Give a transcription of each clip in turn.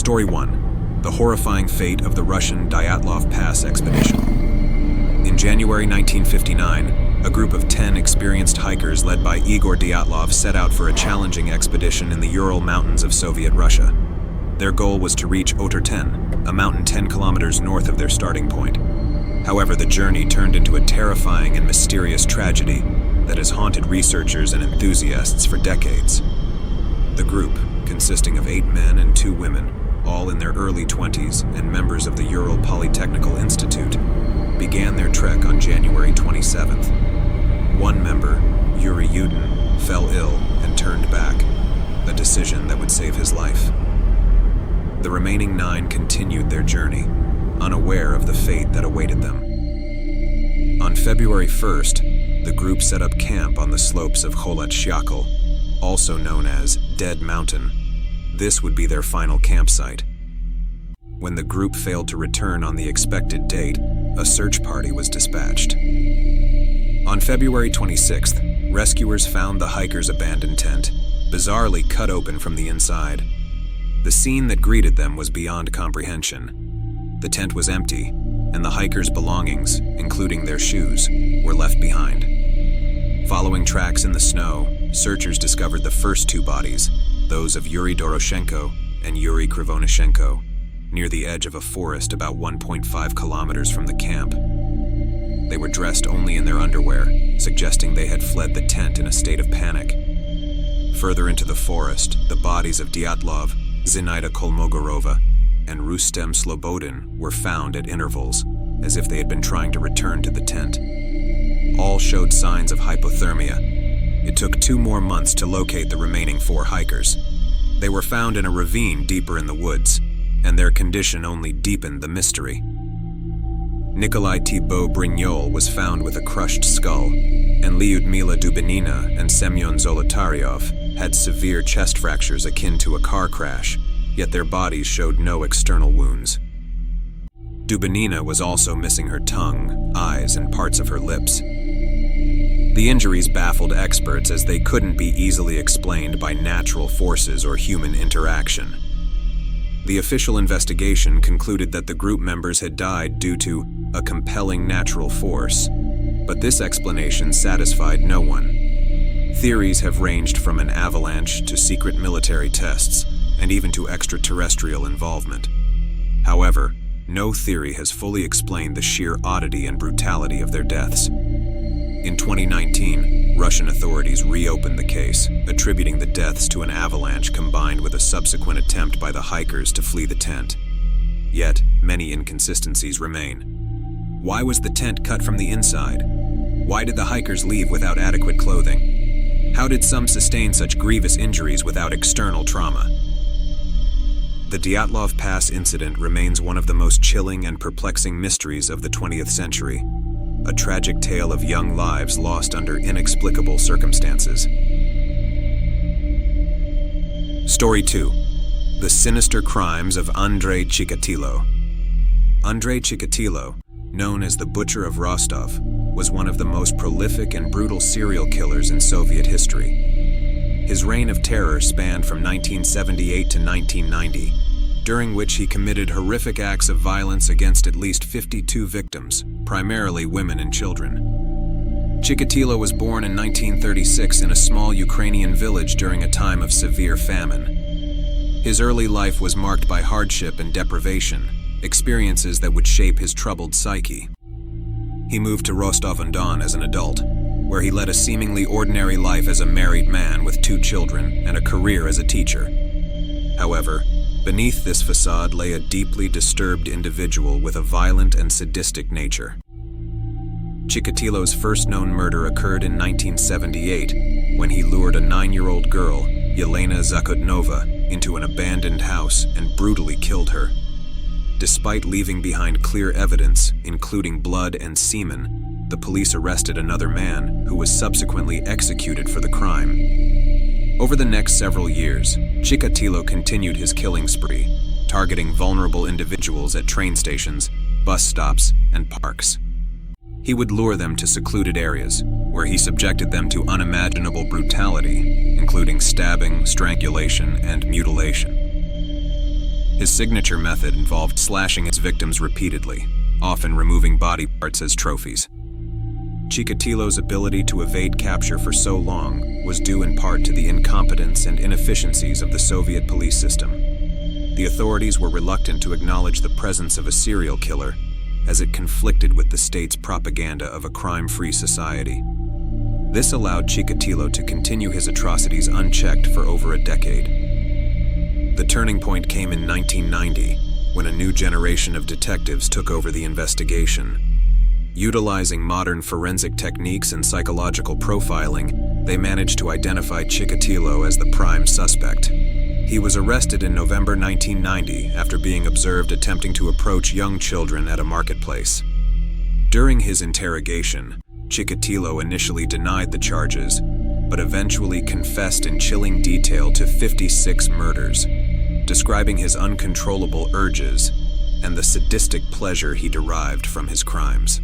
Story 1. The horrifying fate of the Russian Dyatlov Pass expedition. In January 1959, a group of 10 experienced hikers led by Igor Dyatlov set out for a challenging expedition in the Ural Mountains of Soviet Russia. Their goal was to reach Oter-10, a mountain 10 kilometers north of their starting point. However, the journey turned into a terrifying and mysterious tragedy that has haunted researchers and enthusiasts for decades. The group, consisting of 8 men and 2 women, all in their early 20s and members of the Ural Polytechnical Institute, began their trek on January 27th. One member, Yuri Yudin, fell ill and turned back, a decision that would save his life. The remaining 9 continued their journey, unaware of the fate that awaited them. On February 1st, the group set up camp on the slopes of Kholat Syakhl, also known as Dead Mountain. This would be their final campsite. When the group failed to return on the expected date, a search party was dispatched. On February 26th, rescuers found the hikers' abandoned tent, bizarrely cut open from the inside. The scene that greeted them was beyond comprehension. The tent was empty, and the hikers' belongings, including their shoes, were left behind. Following tracks in the snow, searchers discovered the first 2 bodies, those of Yuri Doroshenko and Yuri Krivonishenko, near the edge of a forest about 1.5 kilometers from the camp. They were dressed only in their underwear, suggesting they had fled the tent in a state of panic. Further into the forest, the bodies of Dyatlov, Zinaida Kolmogorova, and Rustem Slobodin were found at intervals, as if they had been trying to return to the tent. All showed signs of hypothermia. It took 2 more months to locate the remaining 4 hikers. They were found in a ravine deeper in the woods, and their condition only deepened the mystery. Nikolai Thibaut Brignol was found with a crushed skull, and Lyudmila Dubinina and Semyon Zolotaryov had severe chest fractures akin to a car crash, yet their bodies showed no external wounds. Dubinina was also missing her tongue, eyes, and parts of her lips. The injuries baffled experts as they couldn't be easily explained by natural forces or human interaction. The official investigation concluded that the group members had died due to a compelling natural force, but this explanation satisfied no one. Theories have ranged from an avalanche to secret military tests, and even to extraterrestrial involvement. However, no theory has fully explained the sheer oddity and brutality of their deaths. In 2019, Russian authorities reopened the case, attributing the deaths to an avalanche combined with a subsequent attempt by the hikers to flee the tent. Yet, many inconsistencies remain. Why was the tent cut from the inside? Why did the hikers leave without adequate clothing? How did some sustain such grievous injuries without external trauma? The Dyatlov Pass incident remains one of the most chilling and perplexing mysteries of the 20th century, a tragic tale of young lives lost under inexplicable circumstances. Story 2. The Sinister Crimes of Andrei Chikatilo. Andrei Chikatilo, known as the Butcher of Rostov, was one of the most prolific and brutal serial killers in Soviet history. His reign of terror spanned from 1978 to 1990, during which he committed horrific acts of violence against at least 52 victims, primarily women and children. Chikatilo was born in 1936 in a small Ukrainian village during a time of severe famine. His early life was marked by hardship and deprivation, experiences that would shape his troubled psyche. He moved to Rostov-on-Don as an adult, where he led a seemingly ordinary life as a married man with 2 children and a career as a teacher. However, beneath this facade lay a deeply disturbed individual with a violent and sadistic nature. Chikatilo's first known murder occurred in 1978, when he lured a 9-year-old girl, Yelena Zakotnova, into an abandoned house and brutally killed her. Despite leaving behind clear evidence, including blood and semen, the police arrested another man who was subsequently executed for the crime. Over the next several years, Chikatilo continued his killing spree, targeting vulnerable individuals at train stations, bus stops, and parks. He would lure them to secluded areas, where he subjected them to unimaginable brutality, including stabbing, strangulation, and mutilation. His signature method involved slashing his victims repeatedly, often removing body parts as trophies. Chikatilo's ability to evade capture for so long was due in part to the incompetence and inefficiencies of the Soviet police system. The authorities were reluctant to acknowledge the presence of a serial killer, as it conflicted with the state's propaganda of a crime-free society. This allowed Chikatilo to continue his atrocities unchecked for over a decade. The turning point came in 1990, when a new generation of detectives took over the investigation. Utilizing modern forensic techniques and psychological profiling, they managed to identify Chikatilo as the prime suspect. He was arrested in November 1990 after being observed attempting to approach young children at a marketplace. During his interrogation, Chikatilo initially denied the charges, but eventually confessed in chilling detail to 56 murders, describing his uncontrollable urges and the sadistic pleasure he derived from his crimes.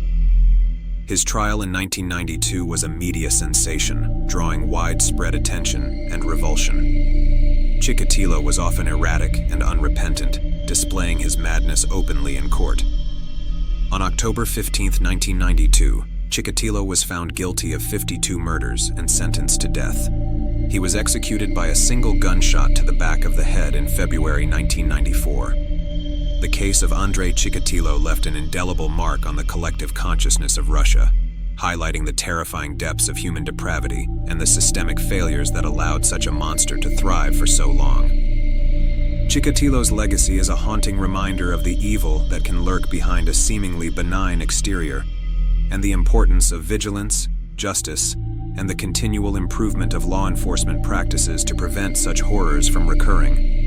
His trial in 1992 was a media sensation, drawing widespread attention and revulsion. Chikatilo was often erratic and unrepentant, displaying his madness openly in court. On October 15, 1992, Chikatilo was found guilty of 52 murders and sentenced to death. He was executed by a single gunshot to the back of the head in February 1994. The case of Andrei Chikatilo left an indelible mark on the collective consciousness of Russia, highlighting the terrifying depths of human depravity and the systemic failures that allowed such a monster to thrive for so long. Chikatilo's legacy is a haunting reminder of the evil that can lurk behind a seemingly benign exterior, and the importance of vigilance, justice, and the continual improvement of law enforcement practices to prevent such horrors from recurring.